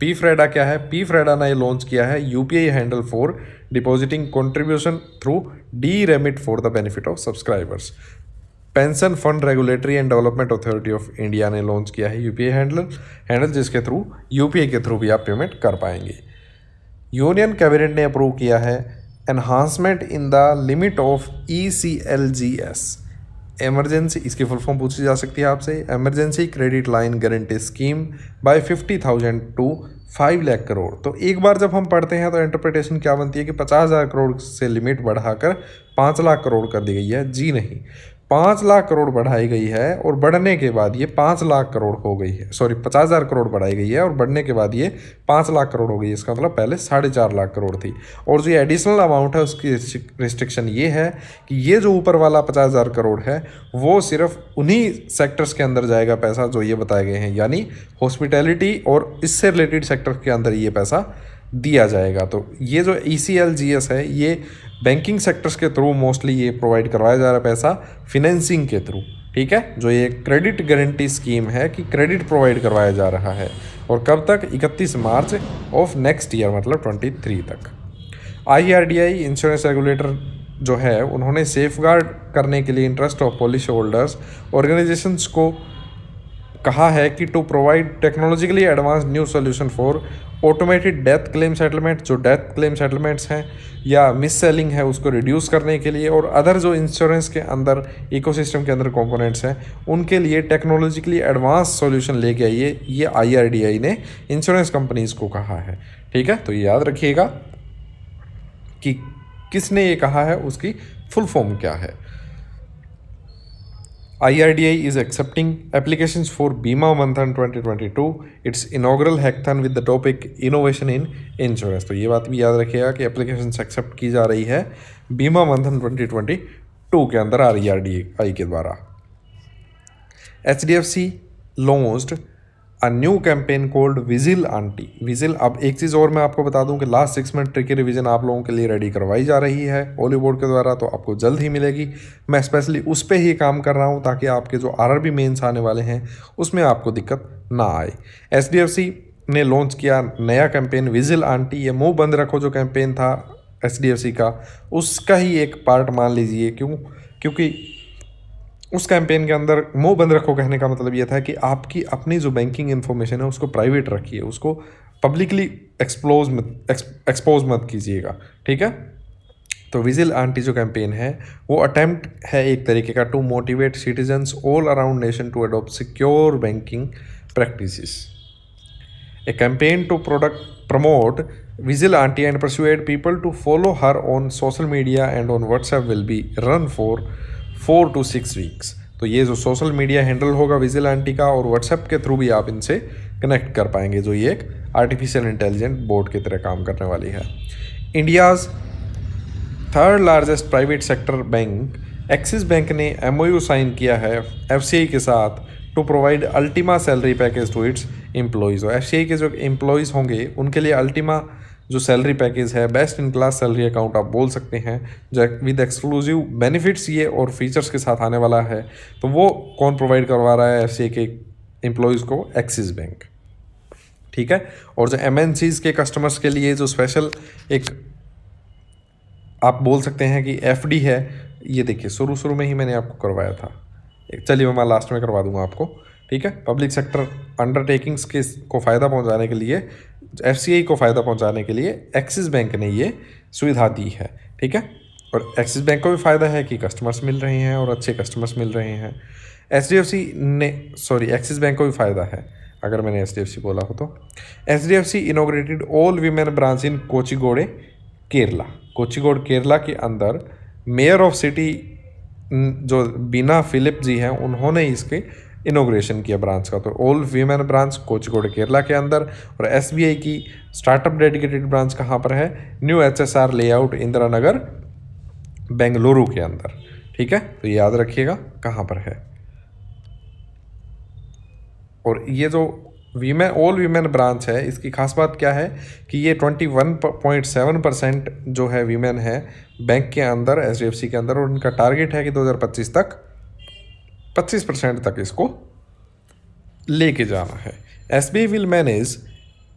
पी फ्रेडा क्या है? पी फ्रेडा ने लॉन्च किया है UPI handle for depositing contribution through D remit for the benefit of subscribers. Pension fund regulatory and development authority of India ने लॉन्च किया है यूपीआई हैंडल जिसके थ्रू यूपीआई के थ्रू भी आप पेमेंट कर पाएंगे। यूनियन कैबिनेट ने अप्रूव किया है enhancement in the limit of ECLGS emergency, इसकी फुल फॉर्म पूछी जा सकती है आपसे, emergency credit line guarantee scheme by 50,000 to 5 lakh crore. तो एक बार जब हम पढ़ते हैं तो इंटरप्रिटेशन क्या बनती है कि 50,000 करोड़ से लिमिट बढ़ाकर 5 लाख करोड़ कर दी गई है। जी नहीं, 5 लाख करोड़ बढ़ाई गई है और बढ़ने के बाद ये 5 लाख करोड़ हो गई है, सॉरी 50,000 करोड़ बढ़ाई गई है और बढ़ने के बाद ये 5 लाख करोड़ हो गई है। इसका मतलब पहले 4.5 लाख करोड़ थी। और जो एडिशनल अमाउंट है उसकी रिस्ट्रिक्शन ये है कि ये जो ऊपर वाला 50,000 करोड़ है वो सिर्फ उन्हीं सेक्टर्स के अंदर जाएगा पैसा जो ये बताए गए हैं, यानी हॉस्पिटैलिटी और इससे रिलेटेड सेक्टर के अंदर ये पैसा दिया जाएगा। तो ये जो ECLGS है ये बैंकिंग सेक्टर्स के थ्रू मोस्टली ये प्रोवाइड करवाया जा रहा है पैसा, फिनेंसिंग के थ्रू, ठीक है। जो ये क्रेडिट गारंटी स्कीम है कि क्रेडिट प्रोवाइड करवाया जा रहा है, और कब तक? 31 मार्च ऑफ नेक्स्ट ईयर, मतलब 23 तक। IRDAI इंश्योरेंस रेगुलेटर जो है उन्होंने सेफगार्ड करने के लिए interest of policy holders organisations को कहा है कि to provide technologically advance new solution for automated death claim settlement, जो डेथ क्लेम सेटलमेंट्स हैं या मिस सेलिंग है उसको रिड्यूस करने के लिए, और अदर जो इंश्योरेंस के अंदर इकोसिस्टम के अंदर कंपोनेंट्स हैं उनके लिए टेक्नोलॉजिकली एडवांस सॉल्यूशन लेके आइए, ये IRDAI ने इंश्योरेंस कंपनीज को कहा है, ठीक है। तो ये याद रखिएगा कि किसने ये कहा है, उसकी फुल फॉर्म क्या है। IRDAI is accepting applications for Bima Manthan 2022, its inaugural hackathon with the topic Innovation in Insurance। तो ये बात भी याद रखिएगा कि एप्लीकेशंस एक्सेप्ट की जा रही है बीमा मंथन 2022 के अंदर IRDAI के द्वारा। HDFC launched a new campaign cold vigil aunty vigil. अब एक चीज़ और मैं आपको बता दूं कि लास्ट 6 मंथ ट्रिकी रिवीजन आप लोगों के लिए रेडी करवाई जा रही है ओली बोर्ड के द्वारा, तो आपको जल्द ही मिलेगी। मैं स्पेशली उस पर ही काम कर रहा हूं ताकि आपके जो RRB मेंस आने वाले हैं उसमें आपको दिक्कत ना आए। HDFC ने लॉन्च किया नया कैंपेन विजिल आंटी। ये मुँह बंद रखो जो कैंपेन था HDFC का, उसका ही एक पार्ट मान लीजिए। क्योंकि उस कैंपेन के अंदर मुंह बंद रखो कहने का मतलब ये था कि आपकी अपनी जो बैंकिंग इन्फॉर्मेशन है उसको प्राइवेट रखिए, उसको पब्लिकली एक्सपोज मत कीजिएगा, ठीक है। तो विजिल आंटी जो कैंपेन है वो अटेम्प्ट है एक तरीके का to motivate citizens all around nation to adopt secure banking practices. A campaign to promote Vigil Aunty and persuade people to follow her on social media and on WhatsApp will be run for 4 to 6 weeks। तो ये जो social media handle होगा vigil aunty का, और WhatsApp के through भी आप इनसे कनेक्ट कर पाएंगे, जो ये एक आर्टिफिशियल इंटेलिजेंट बोर्ड की तरह काम करने वाली है। India's 3rd largest private sector bank Axis Bank ने MOU साइन किया है FCI के साथ to provide ultima salary package to its employees. और FCI के जो एम्प्लॉयज़ होंगे उनके लिए अल्टीमा जो सैलरी पैकेज है, best in class salary account आप बोल सकते हैं, जो विद एक्सक्लूसिव बेनिफिट्स ये और फीचर्स के साथ आने वाला है, तो वो कौन प्रोवाइड करवा रहा है एफसीए के एम्प्लॉयज़ को? एक्सिस बैंक, ठीक है। और जो एमएनसीज के कस्टमर्स के लिए जो स्पेशल एक आप बोल सकते हैं कि एफडी है, ये देखिए शुरू में ही मैंने आपको करवाया था, चलिए मैं लास्ट में करवा दूंगा आपको, ठीक है। पब्लिक सेक्टर अंडरटेकिंग्स के को फ़ायदा पहुंचाने के लिए, एफसीआई को फ़ायदा पहुंचाने के लिए एक्सिस बैंक ने ये सुविधा दी है, ठीक है। और एक्सिस बैंक को भी फ़ायदा है कि कस्टमर्स मिल रहे हैं और अच्छे कस्टमर्स मिल रहे हैं। एक्सिस बैंक को भी फ़ायदा है, अगर मैंने एचडीएफसी बोला हो तो। HDFC inaugurated all women branch in Kozhikode Kerala. Kozhikode Kerala के अंदर मेयर ऑफ सिटी जो बीना फिलिप जी हैं, उन्होंने इसके इनोग्रेशन किया ब्रांच का। तो ऑल वीमेन ब्रांच कोचिगोड केरला के अंदर। और एसबीआई की स्टार्टअप डेडिकेटेड ब्रांच कहाँ पर है? New HSR layout Indira Nagar Bengaluru के अंदर, ठीक है। तो याद रखिएगा कहाँ पर है। और ये जो ऑल वीमेन ब्रांच है, इसकी खास बात क्या है कि ये 21.7% जो है वीमेन है बैंक के अंदर, एचडीएफसी के अंदर। और उनका टारगेट है कि 2025 तक 25% तक इसको लेके जाना है। एसबीआई विल मैनेज,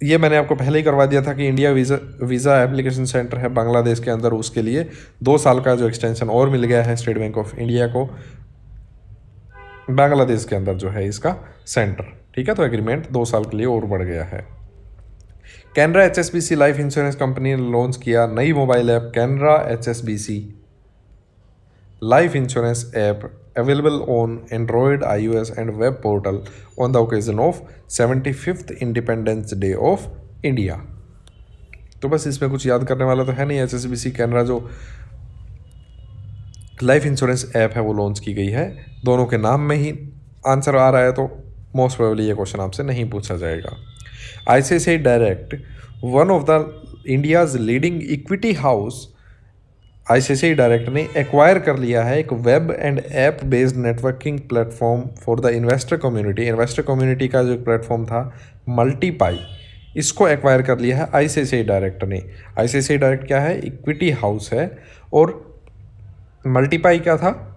ये मैंने आपको पहले ही करवा दिया था कि इंडिया वीज़ा एप्लीकेशन सेंटर है बांग्लादेश के अंदर, उसके लिए 2 साल का जो एक्सटेंशन और मिल गया है स्टेट बैंक ऑफ इंडिया को बांग्लादेश के अंदर जो है इसका सेंटर, ठीक है। तो एग्रीमेंट 2 साल के लिए और बढ़ गया है। Canara HSBC life insurance company ने लॉन्च किया नई mobile app Canara HSBC life insurance app available on Android, iOS and web portal on the occasion of 75th independence day of India. तो बस इसमें कुछ याद करने वाला तो है नहीं। एचएसबीसी कैनरा जो लाइफ इंश्योरेंस ऐप है वो लॉन्च की गई है। दोनों के नाम में ही आंसर आ रहा है, तो मोस्ट प्रोबेबली ये क्वेश्चन आपसे नहीं पूछा जाएगा। ICICI direct, one of the India's leading equity house, ICICI direct ने एक्वायर कर लिया है एक web and app based networking platform for the investor community. Investor community का जो प्लेटफॉर्म था मल्टीपाई, इसको एक्वायर कर लिया है आईसीआईसीआई डायरेक्ट ने। आईसीआईसीआई डायरेक्ट क्या है? इक्विटी हाउस है। और मल्टीपाई क्या था?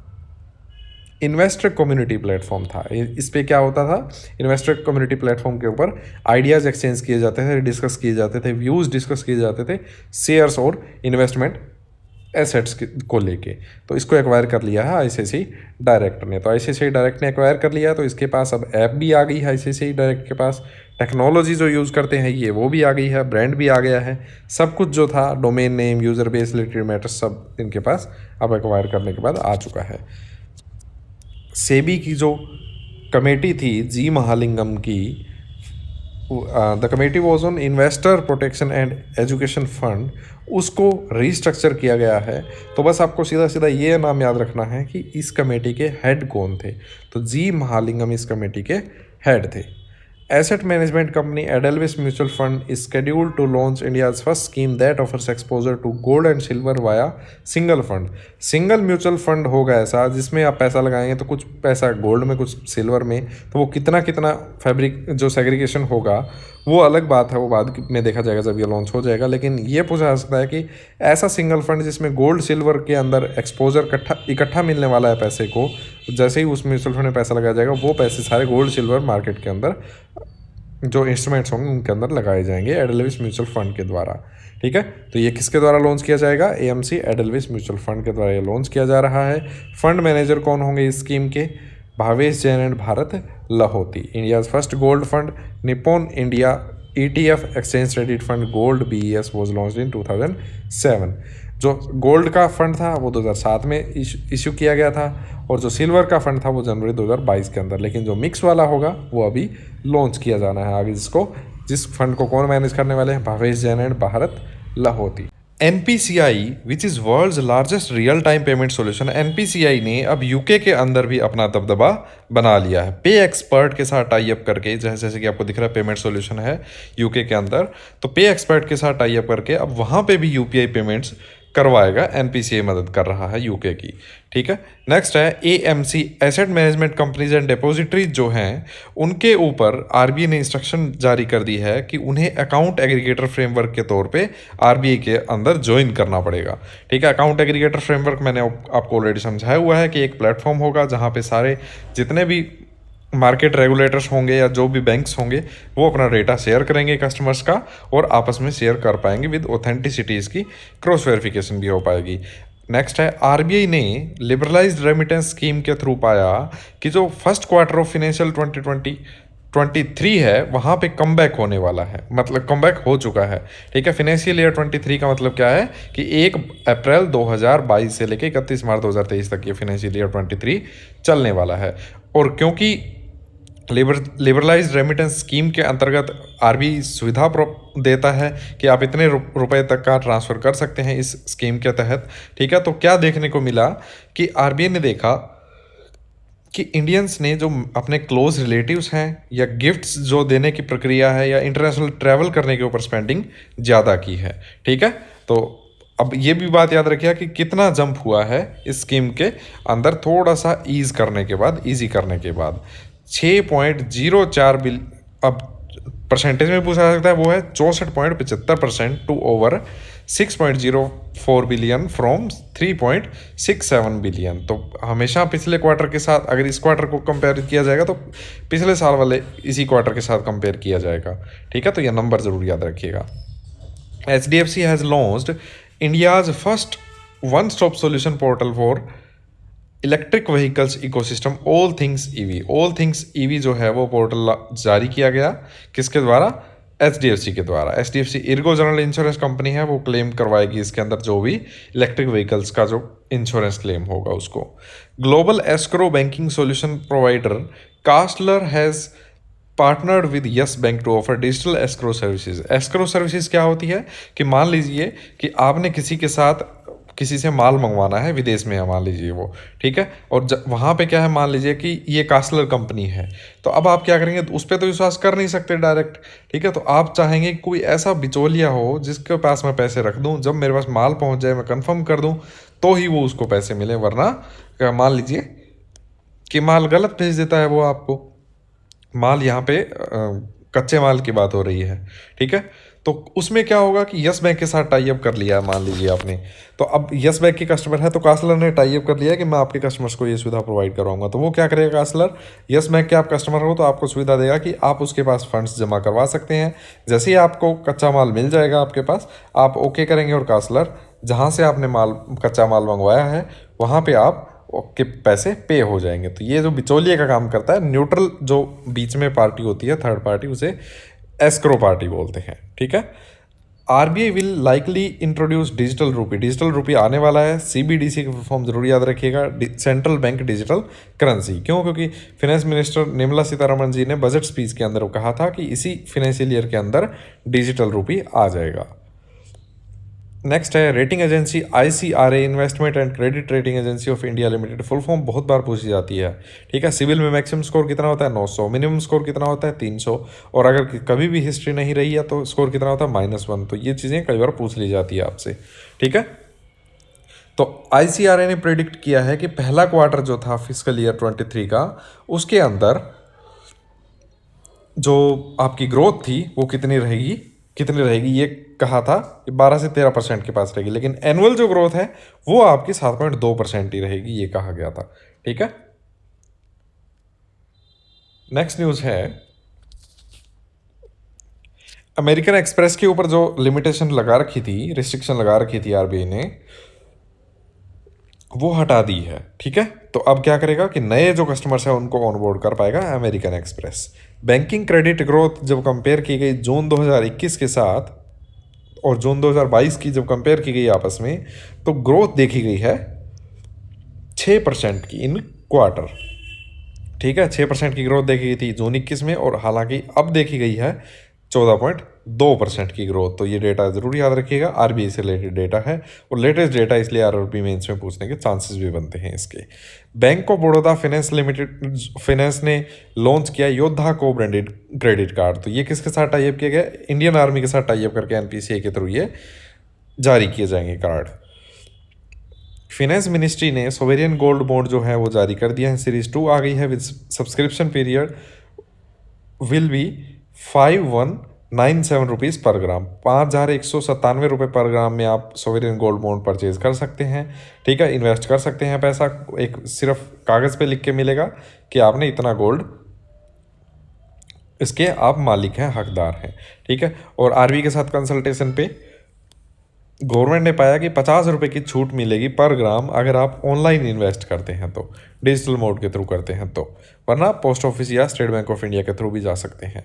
इन्वेस्टर कम्युनिटी प्लेटफॉर्म था। इस पे क्या होता था? इन्वेस्टर कम्युनिटी प्लेटफॉर्म के ऊपर आइडियाज़ एक्सचेंज किए जाते थे, डिस्कस किए जाते थे, व्यूज़ डिस्कस किए जाते थे, शेयर्स और इन्वेस्टमेंट एसेट्स को लेके। तो इसको एक्वायर कर लिया है आईसीआईसीआई डायरेक्ट ने। तो आईसीआईसीआई डायरेक्ट ने एक्वायर कर लिया, तो इसके पास अब ऐप भी आ गई है आईसीआईसीआई डायरेक्ट के पास। टेक्नोलॉजी जो यूज़ करते हैं ये वो भी आ गई है, ब्रांड भी आ गया है, सब कुछ जो था domain name, user base, related matters सब इनके पास अब एक्वायर करने के बाद आ चुका है। सेबी की जो कमेटी थी जी महालिंगम की, the committee was on investor protection and education fund, उसको रीस्ट्रक्चर किया गया है। तो बस आपको सीधा सीधा ये नाम याद रखना है कि इस कमेटी के हेड कौन थे। तो जी महालिंगम इस कमेटी के हेड थे। Asset management company Edelweiss mutual fund is scheduled to launch India's first scheme that offers exposure to gold and silver via single fund. Single mutual fund होगा ऐसा जिसमें आप पैसा लगाएंगे तो कुछ पैसा गोल्ड में, कुछ सिल्वर में, तो वो कितना कितना फैब्रिक जो सेग्रीगेशन होगा वो अलग बात है, वो बाद में देखा जाएगा जब ये लॉन्च हो जाएगा। लेकिन ये पूछा जा सकता है कि ऐसा सिंगल फंड जिसमें गोल्ड सिल्वर के अंदर एक्सपोजर इकट्ठा मिलने वाला है पैसे को, जैसे ही उस म्यूचुअल फंड में पैसा लगाया जाएगा वो पैसे सारे गोल्ड सिल्वर मार्केट के अंदर जो इंस्ट्रूमेंट्स होंगे उनके अंदर लगाए जाएंगे एडेलविस म्यूचुअल फंड के द्वारा, ठीक है। तो ये किसके द्वारा लॉन्च किया जाएगा? एएमसी एडेलविस म्यूचुअल फंड के द्वारा ये लॉन्च किया जा रहा है। फंड मैनेजर कौन होंगे इस स्कीम के? Bhavesh Jain and Bharat Lahoti. India's first gold fund Nippon India ETF exchange traded fund gold BES was launched in 2007। जो गोल्ड का फंड था वो 2007 में इशू किया गया था, और जो सिल्वर का फंड था वो जनवरी 2022 के अंदर। लेकिन जो मिक्स वाला होगा वो अभी लॉन्च किया जाना है आगे। जिस फंड को कौन मैनेज करने वाले हैं? Bhavesh Jain and Bharat Lahoti. NPCI which is world's largest real time payment solution, NPCI ने अब यूके के अंदर भी अपना दबदबा बना लिया है। पे एक्सपर्ट के साथ टाई अप करके, जैसे कि आपको दिख रहा है पेमेंट सॉल्यूशन है यूके के अंदर, तो पे एक्सपर्ट के साथ टाई अप करके अब वहाँ पे भी UPI पेमेंट्स करवाएगा। एनपीसीए मदद कर रहा है यूके की, ठीक है। नेक्स्ट है AMC, asset management companies and depositories जो हैं उनके ऊपर आरबीआई ने इंस्ट्रक्शन जारी कर दी है कि उन्हें अकाउंट एग्रीगेटर फ्रेमवर्क के तौर पे आरबीआई के अंदर ज्वाइन करना पड़ेगा, ठीक है। अकाउंट एग्रीगेटर फ्रेमवर्क मैंने आपको ऑलरेडी समझाया हुआ है कि एक प्लेटफॉर्म होगा जहाँ पे सारे जितने भी मार्केट रेगुलेटर्स होंगे या जो भी बैंक्स होंगे वो अपना डेटा शेयर करेंगे कस्टमर्स का और आपस में शेयर कर पाएंगे विद ऑथेंटिसिटी, इसकी क्रॉस वेरिफिकेशन भी हो पाएगी। नेक्स्ट है आरबीआई ने लिबरलाइज्ड रेमिटेंस स्कीम के थ्रू पाया कि जो फर्स्ट क्वार्टर ऑफ फाइनेंशियल 2023 है वहाँ पे कम बैक होने वाला है, मतलब कम बैक हो चुका है, ठीक है। फाइनेंशियल ईयर 23 का मतलब क्या है कि 1 अप्रैल 2022 से लेकर 31 मार्च 2023 तक ये फाइनेंशियल ईयर 23 चलने वाला है। और क्योंकि लिबरलाइज्ड रेमिटेंस स्कीम के अंतर्गत आरबीआई सुविधा देता है कि आप इतने रुपए तक का ट्रांसफ़र कर सकते हैं इस स्कीम के तहत, ठीक है। तो क्या देखने को मिला कि आरबीआई ने देखा कि इंडियंस ने जो अपने क्लोज रिलेटिव्स हैं या गिफ्ट्स जो देने की प्रक्रिया है या इंटरनेशनल ट्रैवल करने के ऊपर स्पेंडिंग ज़्यादा की है, ठीक है। तो अब ये भी बात याद रखिए कि कितना जंप हुआ है इस स्कीम के अंदर थोड़ा सा ईज़ करने के बाद, ईजी करने के बाद 6.04 बिल, अब परसेंटेज में पूछा जा सकता है, वो है 64.75% to over 6.04 billion from 3.67 billion. तो हमेशा पिछले क्वार्टर के साथ, अगर इस क्वार्टर को कंपेयर किया जाएगा तो पिछले साल वाले इसी क्वार्टर के साथ कंपेयर किया जाएगा, ठीक है। तो यह नंबर ज़रूर याद रखिएगा। HDFC has launched India's first one stop solution portal for electric vehicles ecosystem all things EV. All things EV जो है वो पोर्टल जारी किया गया, किसके द्वारा? HDFC के द्वारा। HDFC Ergo general insurance company है, वो क्लेम करवाएगी इसके अंदर जो भी इलेक्ट्रिक व्हीकल्स का जो इंश्योरेंस क्लेम होगा उसको। Global escrow banking solution provider Castler has partnered with Yes Bank to offer digital escrow services. Escrow services क्या होती है कि मान लीजिए कि आपने किसी से माल मंगवाना है, विदेश में है मान लीजिए वो, ठीक है। और वहाँ पे क्या है, मान लीजिए कि ये कास्टलर कंपनी है, तो अब आप क्या करेंगे, उस पर तो विश्वास कर नहीं सकते डायरेक्ट, ठीक है। तो आप चाहेंगे कोई ऐसा बिचौलिया हो जिसके पास मैं पैसे रख दूँ, जब मेरे पास माल पहुँच जाए मैं कंफर्म कर दूँ तो ही वो उसको पैसे मिले, वरना मान लीजिए कि माल गलत भेज देता है वो आपको। माल यहाँ पे कच्चे माल की बात हो रही है, ठीक है। तो उसमें क्या होगा कि यस बैंक के साथ टाई अप कर लिया मान लीजिए आपने, तो अब यस बैंक के कस्टमर है तो कास्टलर ने टाई अप कर लिया कि मैं आपके कस्टमर्स को ये सुविधा प्रोवाइड कराऊंगा। तो वो क्या करेगा कास्टलर, यस बैंक के आप कस्टमर हो तो आपको सुविधा देगा कि आप उसके पास फंड्स जमा करवा सकते हैं। जैसे ही आपको कच्चा माल मिल जाएगा आपके पास, आप ओके करेंगे और कास्टलर जहाँ से आपने कच्चा माल मंगवाया है वहाँ पर आप के पैसे पे हो जाएंगे। तो ये जो बिचौलिए का काम करता है, न्यूट्रल जो बीच में पार्टी होती है, थर्ड पार्टी, उसे एस्क्रो पार्टी बोलते हैं, ठीक है। RBI will likely introduce digital रूपी। डिजिटल रूपी आने वाला है, CBDC का फॉर्म जरूर याद रखिएगा, सेंट्रल बैंक डिजिटल करेंसी। क्यों? क्योंकि फाइनेंस मिनिस्टर निर्मला सीतारमण जी ने बजट स्पीच के अंदर कहा था कि इसी फाइनेंशियल ईयर के अंदर डिजिटल रूपी आ जाएगा। नेक्स्ट है rating agency ICRA, investment and credit rating agency of India limited. Full form बहुत बार पूछी जाती है, ठीक है। सिविल में मैक्सिमम स्कोर कितना होता है? 900। मिनिमम स्कोर कितना होता है? 300। और अगर कभी भी हिस्ट्री नहीं रही है तो स्कोर कितना होता है? -1। तो ये चीज़ें कई बार पूछ ली जाती है आपसे, ठीक है। तो ICRA ने प्रेडिक्ट किया है कि पहला क्वार्टर जो था फिजिकल ईयर 23 का, उसके अंदर जो आपकी ग्रोथ थी वो कितनी रहेगी ये कहा था कि 12 से 13% के पास रहेगी, लेकिन एनुअल जो ग्रोथ है वो आपकी 7.2% ही रहेगी, ये कहा गया था, ठीक है। नेक्स्ट न्यूज़ है अमेरिकन एक्सप्रेस के ऊपर जो लिमिटेशन लगा रखी थी, रिस्ट्रिक्शन लगा रखी थी आरबीआई ने, वो हटा दी है, ठीक है। तो अब क्या करेगा कि नए जो कस्टमर्स हैं उनको ऑनबोर्ड कर पाएगा American express. Banking credit growth जब कंपेयर की गई जून 2021 के साथ और जून 2022 की जब कंपेयर की गई आपस में, तो ग्रोथ देखी गई है 6% की इन क्वार्टर, ठीक है। 6% की ग्रोथ देखी गई थी जून 21 में, और हालांकि अब देखी गई है 14.2% की ग्रोथ। तो ये डेटा जरूर याद रखिएगा, आरबीआई से रिलेटेड डेटा है और लेटेस्ट डेटा, इसलिए आरआरबी मेंस में पूछने के चांसेस भी बनते हैं इसके। बैंक ऑफ बड़ौदा फाइनेंस ने लॉन्च किया योद्धा को ब्रांडेड क्रेडिट कार्ड। तो ये किसके साथ टाइप किया गया? इंडियन आर्मी के साथ टाइप करके एनपीसीए के थ्रू ये जारी किए जाएंगे कार्ड। फिनेंस मिनिस्ट्री ने सोवेरियन गोल्ड बॉन्ड जो है वो जारी कर दिया है, सीरीज 2 आ गई है with subscription period will be 5197 rupees पर ग्राम, 5197 रुपये पर ग्राम में आप सोवेरियन गोल्ड बॉन्ड परचेज कर सकते हैं। ठीक है, इन्वेस्ट कर सकते हैं पैसा, एक सिर्फ कागज़ पे लिख के मिलेगा कि आपने इतना गोल्ड, इसके आप मालिक हैं, हकदार हैं। ठीक है, और आरबीआई के साथ कंसल्टेशन पे गवर्नमेंट ने पाया कि 50 रुपये की छूट मिलेगी पर ग्राम अगर आप ऑनलाइन इन्वेस्ट करते हैं तो, डिजिटल मोड के थ्रू करते हैं तो, वरना पोस्ट ऑफिस या स्टेट बैंक ऑफ इंडिया के थ्रू भी जा सकते हैं।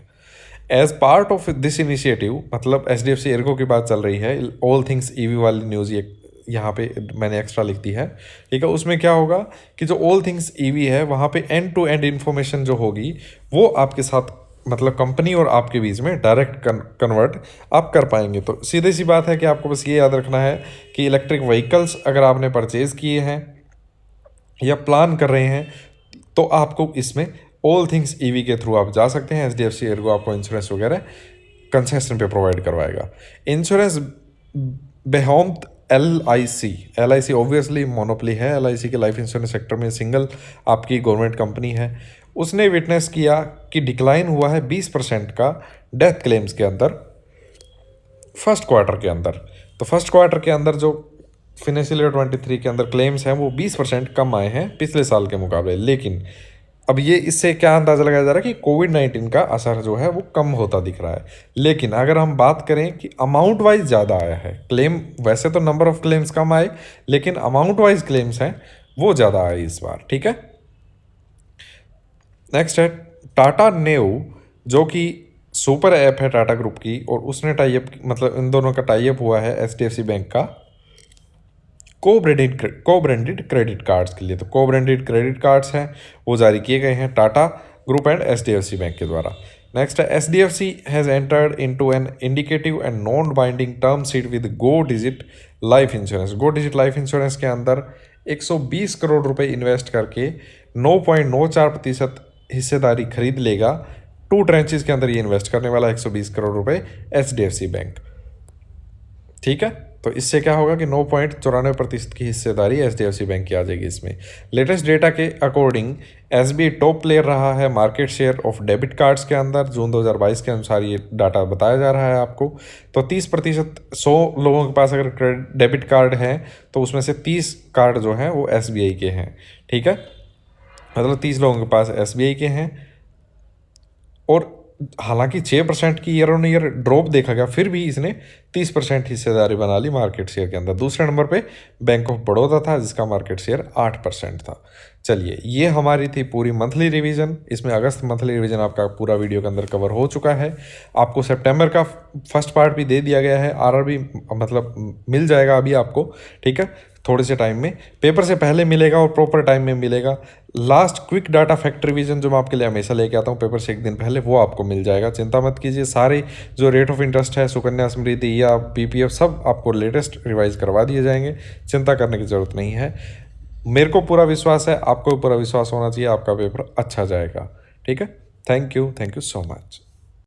As part of this initiative, मतलब HDFC एर्गो की बात चल रही है, ऑल थिंग्स ईवी वाली न्यूज़ ये यहाँ पे मैंने एक्स्ट्रा लिख दी है। ठीक है, उसमें क्या होगा कि जो ऑल थिंग्स ईवी है वहाँ पे एंड टू एंड इन्फॉर्मेशन जो होगी वो आपके साथ, मतलब कंपनी और आपके बीच में डायरेक्ट कन्वर्ट आप कर पाएंगे। तो सीधी सी बात है कि आपको बस ये याद रखना है कि इलेक्ट्रिक व्हीकल्स अगर आपने परचेज़ किए हैं या प्लान कर रहे हैं तो आपको इसमें ऑल थिंग्स ईवी के थ्रू आप जा सकते हैं। HDFC एर्गो आपको इंश्योरेंस वगैरह कंसेशन पे प्रोवाइड करवाएगा। इंश्योरेंस बेहोम्ड LIC ऑब्वियसली मोनोपली है, LIC के लाइफ इंश्योरेंस सेक्टर में सिंगल आपकी गवर्नमेंट कंपनी है। उसने विटनेस किया कि डिक्लाइन हुआ है 20% का डेथ क्लेम्स के अंदर फर्स्ट क्वार्टर के अंदर। तो फर्स्ट क्वार्टर के अंदर जो फाइनेंशियल ईयर 23 के अंदर क्लेम्स हैं वो 20% कम आए हैं पिछले साल के मुकाबले। लेकिन अब ये इससे क्या अंदाज़ा लगाया जा रहा है कि कोविड-19 का असर जो है वो कम होता दिख रहा है। लेकिन अगर हम बात करें कि अमाउंट वाइज ज़्यादा आया है क्लेम, वैसे तो नंबर ऑफ क्लेम्स कम आए लेकिन अमाउंट वाइज क्लेम्स हैं वो ज़्यादा आए इस बार। ठीक है, नेक्स्ट है टाटा नेव, जो कि सुपर ऐप है टाटा ग्रुप की, और उसने टाइप, मतलब इन दोनों का टाइप हुआ है HDFC बैंक का को ब्रांडेड क्रेडिट कार्ड्स के लिए। तो को ब्रांडेड क्रेडिट कार्ड्स हैं वो जारी किए गए हैं Tata group and HDFC bank के द्वारा। नेक्स्ट है HDFC has entered into an indicative and non binding term sheet with go digit life insurance. Go digit life insurance के अंदर 120 करोड़ रुपए इन्वेस्ट करके 9.94% हिस्सेदारी खरीद लेगा। 2 ट्रेंचेस के अंदर ये इन्वेस्ट करने वाला 120 करोड़ रुपए HDFC बैंक। ठीक है, तो इससे क्या होगा कि 9.94% की हिस्सेदारी HDFC बैंक की आ जाएगी इसमें। लेटेस्ट डेटा के अकॉर्डिंग SBI टॉप प्लेयर रहा है market share of debit cards के अंदर। जून 2022 के अनुसार ये डाटा बताया जा रहा है आपको। तो 30%, 100 लोगों के पास अगर डेबिट कार्ड है तो उसमें से 30 कार्ड जो हैं वो SBI के हैं। ठीक है, मतलब 30 लोगों के पास SBI के हैं। और हालांकि 6% की ईयर ऑन ईयर ड्रॉप देखा गया, फिर भी इसने 30% हिस्सेदारी बना ली मार्केट शेयर के अंदर। दूसरे नंबर पे बैंक ऑफ बड़ौदा था जिसका मार्केट शेयर 8% था। चलिए, ये हमारी थी पूरी मंथली रिवीजन। इसमें अगस्त मंथली रिवीजन आपका पूरा वीडियो के अंदर कवर हो चुका है। आपको सितंबर का फर्स्ट पार्ट भी दे दिया गया है, RRB मतलब मिल जाएगा अभी आपको। ठीक है, थोड़े से टाइम में, पेपर से पहले मिलेगा और प्रॉपर टाइम में मिलेगा। Last quick data fact revision जो मैं आपके लिए हमेशा लेके आता हूँ पेपर से एक दिन पहले, वो आपको मिल जाएगा, चिंता मत कीजिए। सारे जो रेट ऑफ इंटरेस्ट है, सुकन्या समृद्धि या PPF, सब आपको लेटेस्ट रिवाइज करवा दिए जाएंगे, चिंता करने की ज़रूरत नहीं है। मेरे को पूरा विश्वास है, आपको भी पूरा विश्वास होना चाहिए, आपका पेपर अच्छा जाएगा। ठीक है, थैंक यू सो मच।